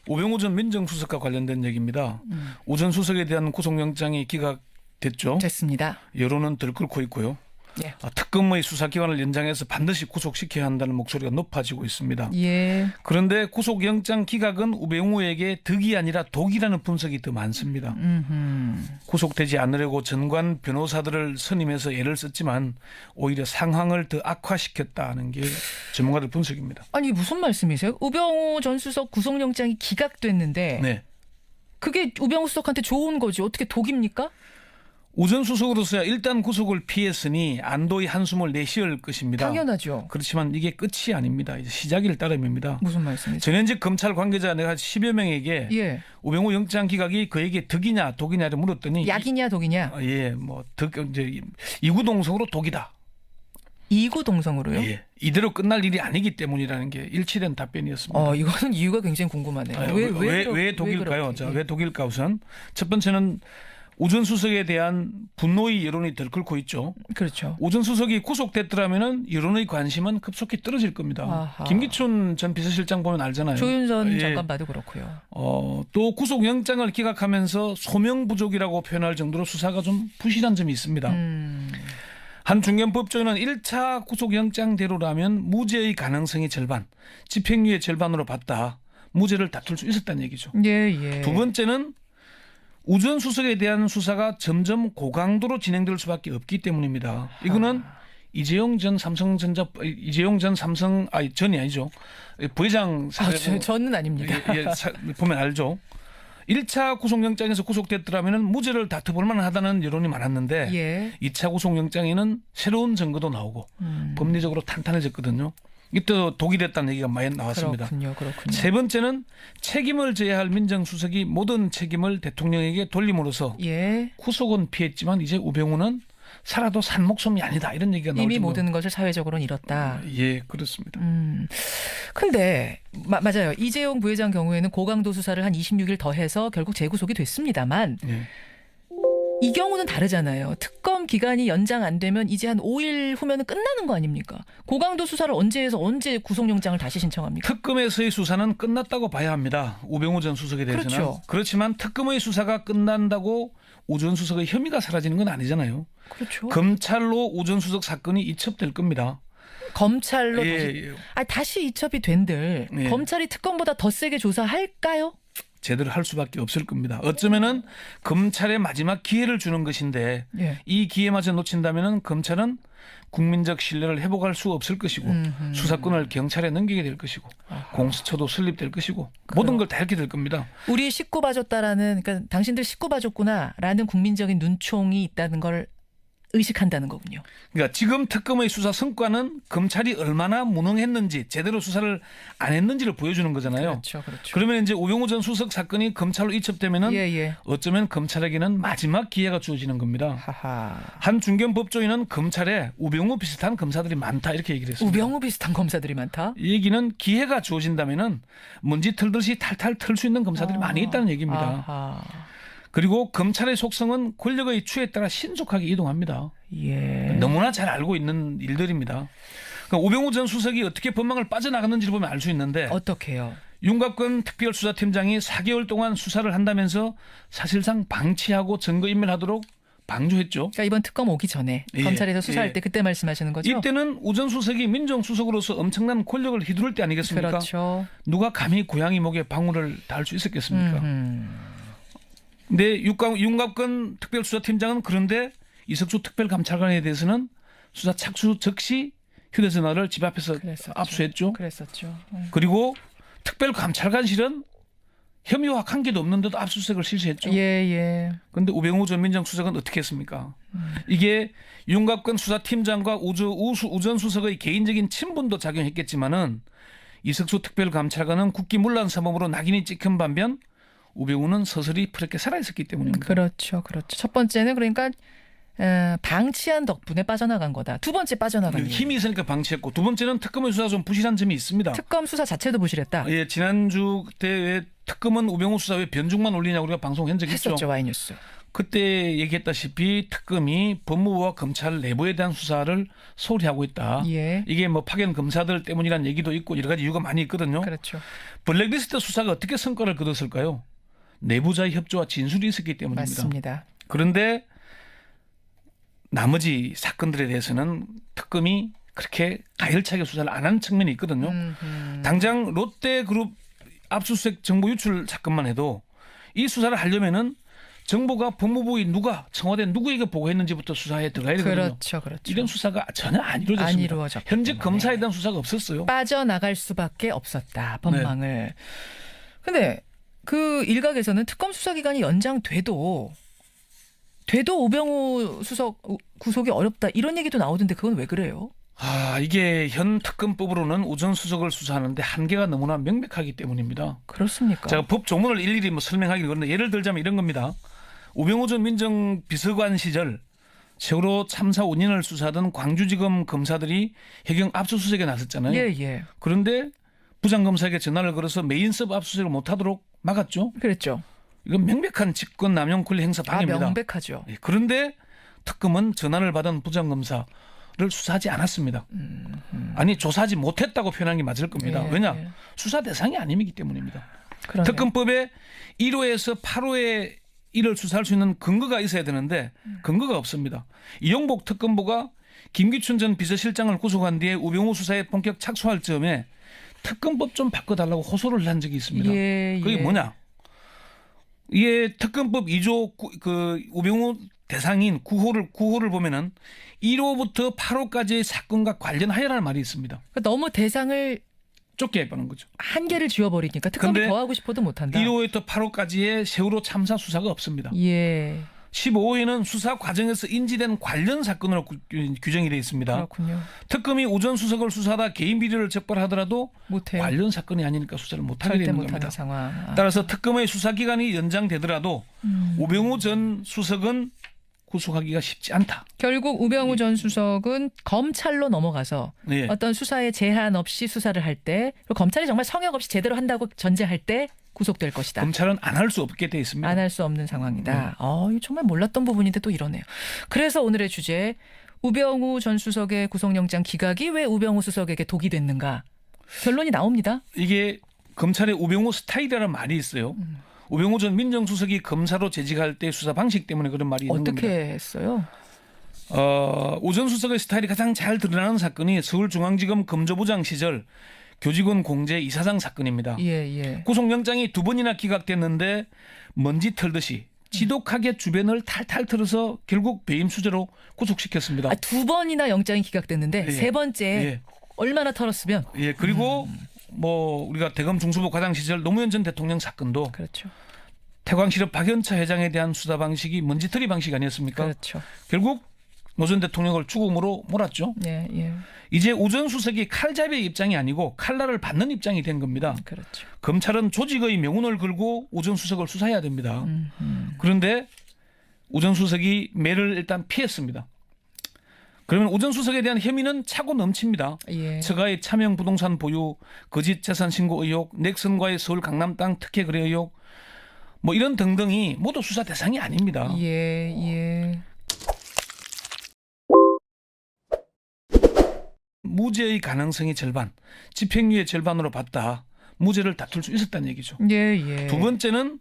우병우 전 민정수석과 관련된 얘기입니다. 우 전 수석에 대한 구속영장이 기각됐죠. 됐습니다. 여론은 들끓고 있고요. 예. 특검의 수사기간을 연장해서 반드시 구속시켜야 한다는 목소리가 높아지고 있습니다. 예. 그런데 구속영장 기각은 우병우에게 득이 아니라 독이라는 분석이 더 많습니다. 구속되지 않으려고 전관 변호사들을 선임해서 애를 썼지만 오히려 상황을 더 악화시켰다는 게 전문가들 분석입니다. 아니 무슨 말씀이세요? 우병우 전 수석 구속영장이 기각됐는데 네. 그게 우병우 수석한테 좋은 거지. 어떻게 독입니까? 우 전 수석으로서야 일단 구속을 피했으니 안도의 한숨을 내쉬을 것입니다. 당연하죠. 그렇지만 이게 끝이 아닙니다. 이제 시작일 따름입니다. 무슨 말씀이세요? 전현직 검찰 관계자 내가 10여 명에게 예. 우병우 영장 기각이 그에게 득이냐 독이냐를 물었더니 약이냐 독이냐? 이제 이구동성으로 독이다. 이구동성으로요? 예. 이대로 끝날 일이 아니기 때문이라는 게 일치된 답변이었습니다. 이거는 이유가 굉장히 궁금하네요. 왜 독일까요? 자, 왜 독일까 우선 첫 번째는 우 전 수석에 대한 분노의 여론이 들끓고 있죠. 그렇죠. 우 전 수석이 구속됐더라면은 여론의 관심은 급속히 떨어질 겁니다. 아하. 김기춘 전 비서실장 보면 알잖아요. 조윤선 예. 장관 봐도 그렇고요. 또 구속영장을 기각하면서 소명 부족이라고 표현할 정도로 수사가 좀 부실한 점이 있습니다. 한 중견 법조인은 1차 구속영장대로라면 무죄의 가능성이 절반, 집행유예 절반으로 봤다. 무죄를 다툴 수 있었다는 얘기죠. 예. 두 번째는 우 전 수석에 대한 수사가 점점 고강도로 진행될 수밖에 없기 때문입니다. 이거는 이재용 전 삼성 전이 아니죠. 부회장 사례로 저는 아닙니다. 보면 알죠. 1차 구속영장에서 구속됐더라면 무죄를 다퉈볼 만하다는 여론이 많았는데 예. 2차 구속영장에는 새로운 증거도 나오고 법리적으로 탄탄해졌거든요. 이때 독일했다는 얘기가 많이 나왔습니다. 그렇군요. 세 번째는 책임을 져야 할 민정수석이 모든 책임을 대통령에게 돌림으로써 예. 구속은 피했지만 이제 우병우는 살아도 산 목숨이 아니다 이런 얘기가 나오죠. 이미 모든 것을 사회적으로는 잃었다. 예, 그렇습니다. 근데 맞아요. 이재용 부회장 경우에는 고강도 수사를 한 26일 더해서 결국 재구속이 됐습니다만 예. 이 경우는 다르잖아요. 특검 기간이 연장 안 되면 이제 한 5일 후면은 끝나는 거 아닙니까? 고강도 수사를 언제 해서 언제 구속영장을 다시 신청합니까? 특검에서의 수사는 끝났다고 봐야 합니다. 우병우 전 수석에 대해서는. 그렇죠. 그렇지만 특검의 수사가 끝난다고 우 전 수석의 혐의가 사라지는 건 아니잖아요. 그렇죠. 검찰로 우 전 수석 사건이 이첩될 겁니다. 검찰로 예. 다시 이첩이 된들 예. 검찰이 특검보다 더 세게 조사할까요? 제대로 할 수밖에 없을 겁니다. 어쩌면은 검찰의 마지막 기회를 주는 것인데 예. 이 기회마저 놓친다면은 검찰은 국민적 신뢰를 회복할 수 없을 것이고 수사권을 경찰에 넘기게 될 것이고 공수처도 설립될 것이고 모든 걸 다 이렇게 될 겁니다. 우리 식구 봐줬다라는 그러니까 당신들 식구 봐줬구나라는 국민적인 눈총이 있다는 걸 의식한다는 거군요. 그러니까 지금 특검의 수사 성과는 검찰이 얼마나 무능했는지 제대로 수사를 안 했는지를 보여주는 거잖아요. 그렇죠. 그러면 이제 우병우 전 수석 사건이 검찰로 이첩되면은 예. 어쩌면 검찰에게는 마지막 기회가 주어지는 겁니다. 하하. 한 중견 법조인은 검찰에 우병우 비슷한 검사들이 많다 이렇게 얘기를 했습니다. 우병우 비슷한 검사들이 많다. 이 얘기는 기회가 주어진다면은 먼지 털듯이 탈탈 털 수 있는 검사들이 많이 있다는 얘기입니다. 아하. 그리고 검찰의 속성은 권력의 추에 따라 신속하게 이동합니다. 예. 너무나 잘 알고 있는 일들입니다. 그러니까 우병우 전 수석이 어떻게 법망을 빠져나갔는지를 보면 알 수 있는데 어떻게요? 윤갑근 특별수사팀장이 4개월 동안 수사를 한다면서 사실상 방치하고 증거인멸하도록 방조했죠. 그러니까 이번 특검 오기 전에 예, 검찰에서 수사할 때 그때 말씀하시는 거죠? 이때는 우 전 수석이 민정수석으로서 엄청난 권력을 휘두를 때 아니겠습니까? 그렇죠. 누가 감히 고양이 목에 방울을 달 수 있었겠습니까? 근데 윤갑근 특별수사팀장은 그런데 이석수 특별감찰관에 대해서는 수사 착수 즉시 휴대전화를 집 앞에서 압수했죠. 그랬었죠. 그리고 특별감찰관실은 혐의와 관계도 없는데도 압수수색을 실시했죠. 예. 그런데 우병우 전 민정수석은 어떻게 했습니까? 이게 윤갑근 수사팀장과 우 전 수석의 개인적인 친분도 작용했겠지만은 이석수 특별감찰관은 국기문란사범으로 낙인이 찍힌 반면 우병우는 서서히 푸르게 살아있었기 때문입니다. 그렇죠. 첫 번째는 그러니까 방치한 덕분에 빠져나간 거다. 두 번째 빠져나간 이유. 힘이 있으니까 방치했고 두 번째는 특검의 수사 좀 부실한 점이 있습니다. 특검 수사 자체도 부실했다. 예, 지난주 때 왜 특검은 우병우 수사 왜 변죽만 올리냐고 우리가 방송한 적이 있죠. 했었죠. 와이뉴스. 그때 얘기했다시피 특검이 법무부와 검찰 내부에 대한 수사를 소홀히 하고 있다. 예. 이게 뭐 파견 검사들 때문이라는 얘기도 있고 여러 가지 이유가 많이 있거든요. 그렇죠. 블랙리스트 수사가 어떻게 성과를 거뒀을까요? 내부자의 협조와 진술이 있었기 때문입니다. 맞습니다. 그런데 나머지 사건들에 대해서는 특검이 그렇게 가열차게 수사를 안 하는 측면이 있거든요. 당장 롯데그룹 압수수색 정보 유출 사건만 해도 이 수사를 하려면은 정보가 법무부의 누가 청와대 누구에게 보고했는지부터 수사에 들어가야 되거든요. 그렇죠, 그렇죠. 이런 수사가 전혀 안 이루어졌습니다. 안 이루어졌기 현직 때문에. 검사에 대한 수사가 없었어요. 빠져나갈 수밖에 없었다. 법망을. 근데 그 일각에서는 특검 수사 기간이 연장돼도 우병우 수석 구속이 어렵다 이런 얘기도 나오던데 그건 왜 그래요? 이게 현 특검법으로는 우전 수석을 수사하는데 한계가 너무나 명백하기 때문입니다. 그렇습니까? 제가 법 조문을 일일이 뭐 설명하기는 그런데 예를 들자면 이런 겁니다. 우병우 전 민정비서관 시절 세월호 참사 원인을 수사하던 광주지검 검사들이 해경 압수수색에 나섰잖아요. 예. 그런데 부장검사에게 전화를 걸어서 메인섭 압수수색을 못하도록 막았죠. 그랬죠. 이건 명백한 직권 남용 권리 행사 방해입니다. 명백하죠. 그런데 특검은 전화를 받은 부장검사를 수사하지 않았습니다. 아니 조사하지 못했다고 표현한 게 맞을 겁니다. 예, 왜냐? 예. 수사 대상이 아니기 때문입니다. 그러네요. 특검법에 1호에서 8호에 이를 수사할 수 있는 근거가 있어야 되는데 근거가 없습니다. 이용복 특검보가 김기춘 전 비서실장을 구속한 뒤에 우병우 수사에 본격 착수할 즈음에 특검법 좀 바꿔달라고 호소를 한 적이 있습니다. 그게 뭐냐? 이게 특검법 2조 그 우병우 대상인 9호를 보면은 1호부터 8호까지의 사건과 관련하여라는 말이 있습니다. 그러니까 너무 대상을 좁게 해보는 거죠. 한계를 지워버리니까 특검이 근데 더 하고 싶어도 못한다. 1호부터 8호까지의 세월호 참사 수사가 없습니다. 예. 15호에는 수사 과정에서 인지된 관련 사건으로 규정이 되어 있습니다. 그렇군요. 특검이 우전 수석을 수사하다 개인 비리를 적발하더라도 못해요. 관련 사건이 아니니까 수사를 못하게 절대 되는 못하는 겁니다. 상황. 따라서 특검의 수사 기간이 연장되더라도 우병우 전 수석은 구속하기가 쉽지 않다. 결국 우병우 전 수석은 검찰로 넘어가서 예. 어떤 수사에 제한 없이 수사를 할 때, 그리고 검찰이 정말 성역 없이 제대로 한다고 전제할 때 구속될 것이다. 검찰은 안 할 수 없게 돼 있습니다. 안 할 수 없는 상황이다. 이거 정말 몰랐던 부분인데 또 이러네요. 그래서 오늘의 주제, 우병우 전 수석의 구속영장 기각이 왜 우병우 수석에게 독이 됐는가? 결론이 나옵니다. 이게 검찰의 우병우 스타일이라는 말이 있어요. 우병우 전 민정수석이 검사로 재직할 때 수사 방식 때문에 그런 말이 있는 어떻게 겁니다. 했어요? 우 전 수석의 스타일이 가장 잘 드러나는 사건이 서울중앙지검 검조부장 시절 교직원 공제 이사장 사건입니다. 예. 구속영장이 2번이나 기각됐는데 먼지 털듯이 지독하게 주변을 탈탈 털어서 결국 배임 수재로 구속시켰습니다. 2번이나 영장이 기각됐는데 예. 세 번째 예. 얼마나 털었으면? 예, 그리고 뭐 우리가 대검 중수부 과장 시절 노무현 전 대통령 사건도 그렇죠. 태광실업 박연차 회장에 대한 수사 방식이 먼지털이 방식 아니었습니까? 그렇죠. 결국 노 전 대통령을 죽음으로 몰았죠. 예. 이제 우 전 수석이 칼잡이의 입장이 아니고 칼날을 받는 입장이 된 겁니다. 그렇죠. 검찰은 조직의 명운을 걸고 우 전 수석을 수사해야 됩니다. 그런데 우 전 수석이 매를 일단 피했습니다. 그러면 우 전 수석에 대한 혐의는 차고 넘칩니다. 예. 처가의 차명 부동산 보유, 거짓 재산 신고 의혹, 넥슨과의 서울 강남 땅 특혜 거래 의혹, 뭐 이런 등등이 모두 수사 대상이 아닙니다. 예. 무죄의 가능성이 절반, 집행유예 절반으로 봤다. 무죄를 다툴 수 있었다는 얘기죠. 예. 두 번째는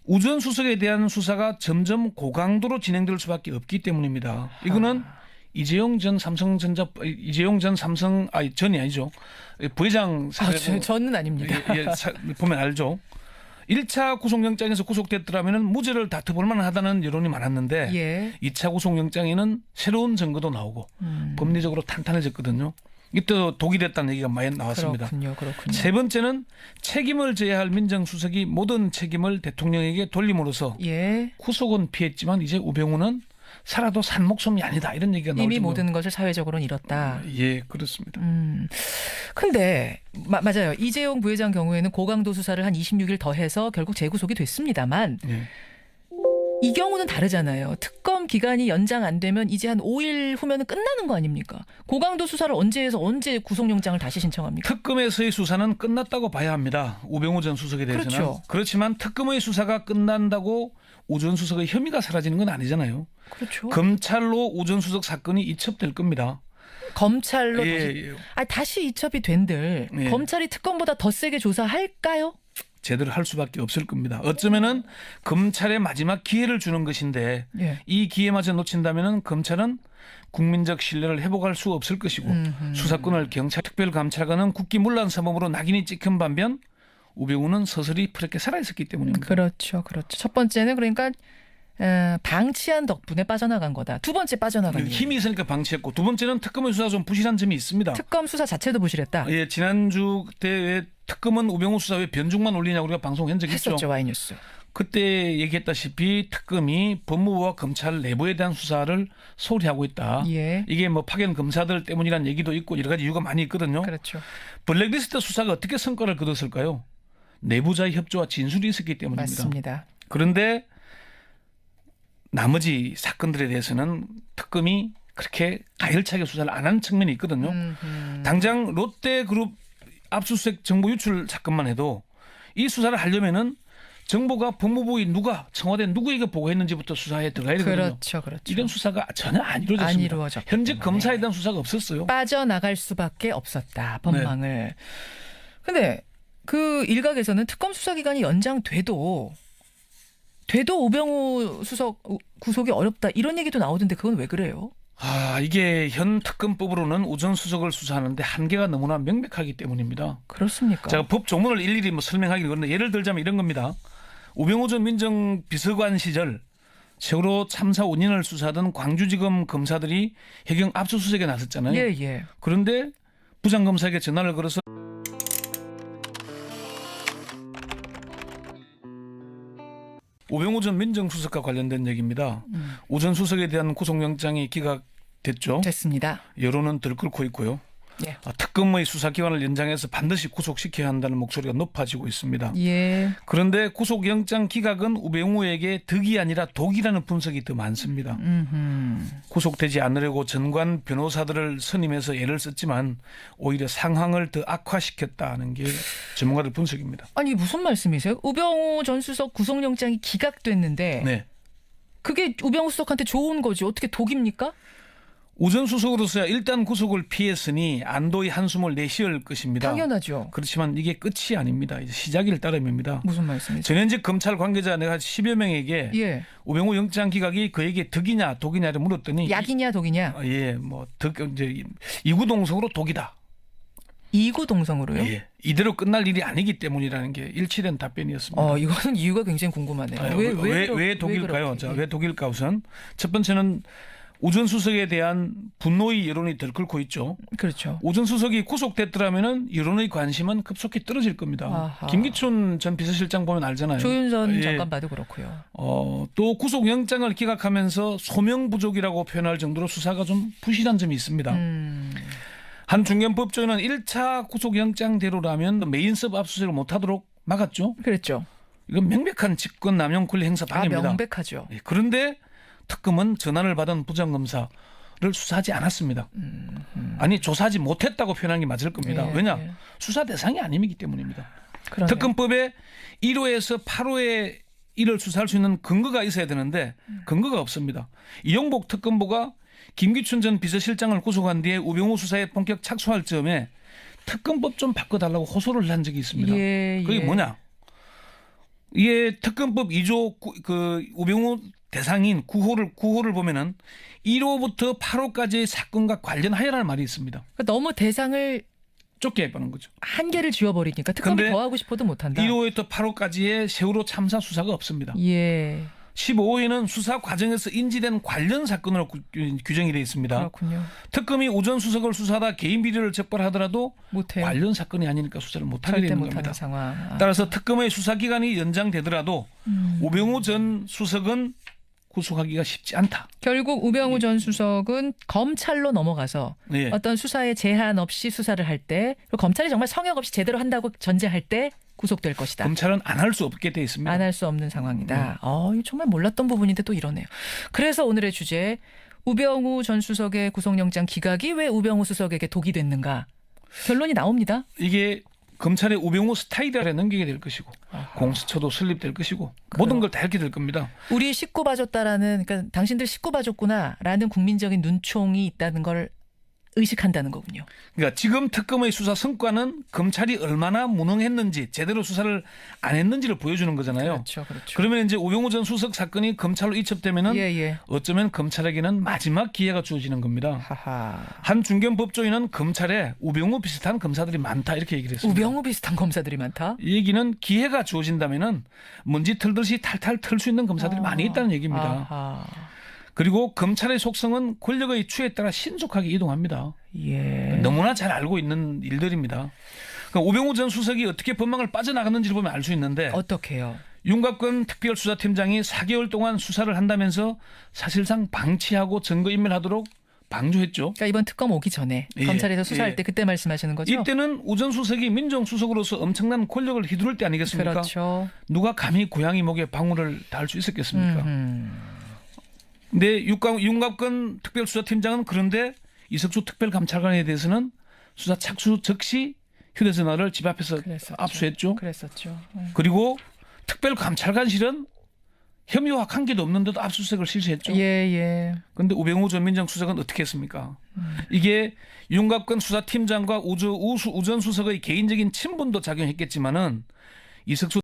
우 전 수석에 대한 수사가 점점 고강도로 진행될 수밖에 없기 때문입니다. 이거는 이재용 전 삼성 전이 아니죠. 부회장 저는 아닙니다. 보면 알죠. 1차 구속영장에서 구속됐더라면 무죄를 다퉈볼 만하다는 여론이 많았는데 예. 2차 구속영장에는 새로운 증거도 나오고 법리적으로 탄탄해졌거든요. 이때 독이 됐다는 얘기가 많이 나왔습니다. 그렇군요. 세 번째는 책임을 져야 할 민정수석이 모든 책임을 대통령에게 돌림으로써 예. 구속은 피했지만 이제 우병우는 살아도 산 목숨이 아니다 이런 얘기가 나오죠. 이미 모든 것을 사회적으로는 잃었다. 예, 그렇습니다. 근데 맞아요. 이재용 부회장 경우에는 고강도 수사를 한 26일 더 해서 결국 재구속이 됐습니다만 예. 이 경우는 다르잖아요. 특검 기간이 연장 안 되면 이제 한 5일 후면은 끝나는 거 아닙니까? 고강도 수사를 언제 해서 언제 구속영장을 다시 신청합니까? 특검에서의 수사는 끝났다고 봐야 합니다. 우병우 전 수석에 대해서는. 그렇죠. 그렇지만 특검의 수사가 끝난다고 오 전 수석의 혐의가 사라지는 건 아니잖아요. 그렇죠. 검찰로 오 전 수석 사건이 이첩될 겁니다. 검찰로 예, 다시 이첩이 된들 예. 검찰이 특검보다 더 세게 조사할까요? 제대로 할 수밖에 없을 겁니다. 어쩌면은 검찰의 마지막 기회를 주는 것인데 예. 이 기회마저 놓친다면은 검찰은 국민적 신뢰를 회복할 수 없을 것이고 수사권을 경찰 특별감찰관은 국기문란 사범으로 낙인이 찍힌 반면 우병우는 서서히 그렇게 살아 있었기 때문입니다. 그렇죠. 첫 번째는 그러니까 방치한 덕분에 빠져나간 거다. 두 번째 빠져나간 이유. 힘이 있으니까 방치했고 두 번째는 특검의 수사 좀 부실한 점이 있습니다. 특검 수사 자체도 부실했다. 예, 지난주 때 왜 특검은 우병우 수사 왜 변죽만 올리냐고 우리가 방송한 적이 있죠. 했었죠. 와이뉴스. 그때 얘기했다시피 특검이 법무부와 검찰 내부에 대한 수사를 소홀히 하고 있다. 예. 이게 뭐 파견 검사들 때문이라는 얘기도 있고 여러 가지 이유가 많이 있거든요. 그렇죠. 블랙리스트 수사가 어떻게 성과를 거뒀을까요? 내부자의 협조와 진술이 있었기 때문입니다. 맞습니다. 그런데 나머지 사건들에 대해서는 특검이 그렇게 가열차게 수사를 안 한 측면이 있거든요. 당장 롯데그룹 압수수색 정보 유출 사건만 해도 이 수사를 하려면은 정보가 법무부의 누가 청와대 누구에게 보고했는지부터 수사에 들어가야 되거든요. 그렇죠. 이런 수사가 전혀 안 이루어졌습니다. 안 이루어졌기 현직 때문에. 검사에 대한 수사가 없었어요. 빠져나갈 수밖에 없었다. 법망을. 근데 그 일각에서는 특검 수사 기간이 연장돼도 우병우 수석 구속이 어렵다. 이런 얘기도 나오던데 그건 왜 그래요? 이게 현 특검법으로는 오 전 수석을 수사하는데 한계가 너무나 명백하기 때문입니다. 그렇습니까? 제가 법 조문을 일일이 설명하기 그런데 예를 들자면 이런 겁니다. 우병우 전 민정비서관 시절 세월호 참사 원인을 수사하던 광주지검 검사들이 해경 압수수색에 나섰잖아요. 예. 그런데 부장검사에게 전화를 걸어서 우병우 전 민정수석과 관련된 얘기입니다. 오 전 수석에 대한 구속영장이 기각됐죠. 됐습니다. 여론은 들끓고 있고요. 예. 특검의 수사기간을 연장해서 반드시 구속시켜야 한다는 목소리가 높아지고 있습니다. 예. 그런데 구속영장 기각은 우병우에게 득이 아니라 독이라는 분석이 더 많습니다. 구속되지 않으려고 전관 변호사들을 선임해서 애를 썼지만 오히려 상황을 더 악화시켰다는 게 전문가들 분석입니다. 아니 무슨 말씀이세요? 우병우 전 수석 구속영장이 기각됐는데 네. 그게 우병우 수석한테 좋은 거지. 어떻게 독입니까? 오 전 수석으로서야 일단 구속을 피했으니 안도의 한숨을 내쉬을 것입니다. 당연하죠. 그렇지만 이게 끝이 아닙니다. 이제 시작일 따름입니다. 무슨 말씀이세요? 전현직 검찰 관계자 내가 10여 명에게 예. 우병우 영장 기각이 그에게 득이냐 독이냐를 물었더니 약이냐 독이냐? 이제 이구동성으로 독이다. 이구동성으로요? 예. 이대로 끝날 일이 아니기 때문이라는 게 일치된 답변이었습니다. 이거는 이유가 굉장히 궁금하네요. 왜 독일까요? 왜 독일까 우선 첫 번째는 오 전 수석에 대한 분노의 여론이 들끓고 있죠. 그렇죠. 오 전 수석이 구속됐더라면은 여론의 관심은 급속히 떨어질 겁니다. 아하. 김기춘 전 비서실장 보면 알잖아요. 조윤선 예. 장관 봐도 그렇고요. 또 구속영장을 기각하면서 소명 부족이라고 표현할 정도로 수사가 좀 부실한 점이 있습니다. 한 중견 법조인은 1차 구속영장대로라면 메인섭 압수수색을 못하도록 막았죠. 그랬죠. 이건 명백한 직권 남용 권리 행사 방해입니다. 명백하죠. 예, 그런데 특검은 전화를 받은 부장검사를 수사하지 않았습니다. 아니 조사하지 못했다고 표현하는 게 맞을 겁니다. 예, 왜냐? 예. 수사 대상이 아님이기 때문입니다. 그러네요. 특검법에 1호에서 8호에 이를 수사할 수 있는 근거가 있어야 되는데 근거가 없습니다. 이용복 특검보가 김기춘 전 비서실장을 구속한 뒤에 우병우 수사에 본격 착수할 즈음에 특검법 좀 바꿔달라고 호소를 한 적이 있습니다. 그게 뭐냐? 이게 특검법 2조 그 우병우 대상인 9호를 보면은 1호부터 8호까지의 사건과 관련하여라는 말이 있습니다. 그러니까 너무 대상을 좁게 해보는 거죠. 한계를 지워버리니까 특검이 근데 더 하고 싶어도 못한다. 1호부터 8호까지의 세월호 참사 수사가 없습니다. 예. 15호에는 수사 과정에서 인지된 관련 사건으로 규정이 되어 있습니다. 그렇군요. 특검이 오 전 수석을 수사하다 개인 비리를 적발하더라도 못해요. 관련 사건이 아니니까 수사를 못하게 절대 되는 못하는 겁니다. 상황. 따라서 특검의 수사 기간이 연장되더라도 우병우 전 수석은 구속하기가 쉽지 않다. 결국 우병우 전 수석은 검찰로 넘어가서 예. 어떤 수사에 제한 없이 수사를 할 때, 그리고 검찰이 정말 성역 없이 제대로 한다고 전제할 때 구속될 것이다. 검찰은 안 할 수 없게 돼 있습니다. 안 할 수 없는 상황이다. 이거 정말 몰랐던 부분인데 또 이러네요. 그래서 오늘의 주제, 우병우 전 수석의 구속영장 기각이 왜 우병우 수석에게 독이 됐는가? 결론이 나옵니다. 이게 검찰의 우병우 스타일에 넘기게 될 것이고 아하. 공수처도 설립될 것이고 모든 걸 다 이렇게 될 겁니다. 우리 식구 봐줬다라는 그러니까 당신들 식구 봐줬구나라는 국민적인 눈총이 있다는 걸 의식한다는 거군요. 그러니까 지금 특검의 수사 성과는 검찰이 얼마나 무능했는지 제대로 수사를 안 했는지를 보여주는 거잖아요. 그렇죠, 그렇죠. 그러면 이제 우병우 전 수석 사건이 검찰로 이첩되면은 예. 어쩌면 검찰에게는 마지막 기회가 주어지는 겁니다. 하하. 한 중견 법조인은 검찰에 우병우 비슷한 검사들이 많다 이렇게 얘기를 했습니다. 우병우 비슷한 검사들이 많다. 이 얘기는 기회가 주어진다면은 먼지 털듯이 탈탈 털 수 있는 검사들이 많이 있다는 얘기입니다. 아하. 그리고 검찰의 속성은 권력의 추에 따라 신속하게 이동합니다. 예. 너무나 잘 알고 있는 일들입니다. 그러니까 우병우 전 수석이 어떻게 법망을 빠져나갔는지를 보면 알 수 있는데 어떻게요? 윤곽근 특별수사팀장이 4개월 동안 수사를 한다면서 사실상 방치하고 증거인멸하도록 방조했죠. 그러니까 이번 특검 오기 전에 예, 검찰에서 수사할 예. 때 그때 말씀하시는 거죠? 이때는 우 전 수석이 민정수석으로서 엄청난 권력을 휘두를 때 아니겠습니까? 그렇죠. 누가 감히 고양이 목에 방울을 달 수 있었겠습니까? 근데 윤곽근 특별수사팀장은 그런데 이석주 특별감찰관에 대해서는 수사 착수 즉시 휴대전화를 집 앞에서 그랬었죠. 압수했죠. 그랬었죠. 그리고 특별감찰관실은 혐의와 관계도 없는데도 압수수색을 실시했죠. 예. 그런데 우병우 전 민정수석은 어떻게 했습니까? 이게 윤곽근 수사팀장과 우 전 수석의 개인적인 친분도 작용했겠지만은 이석수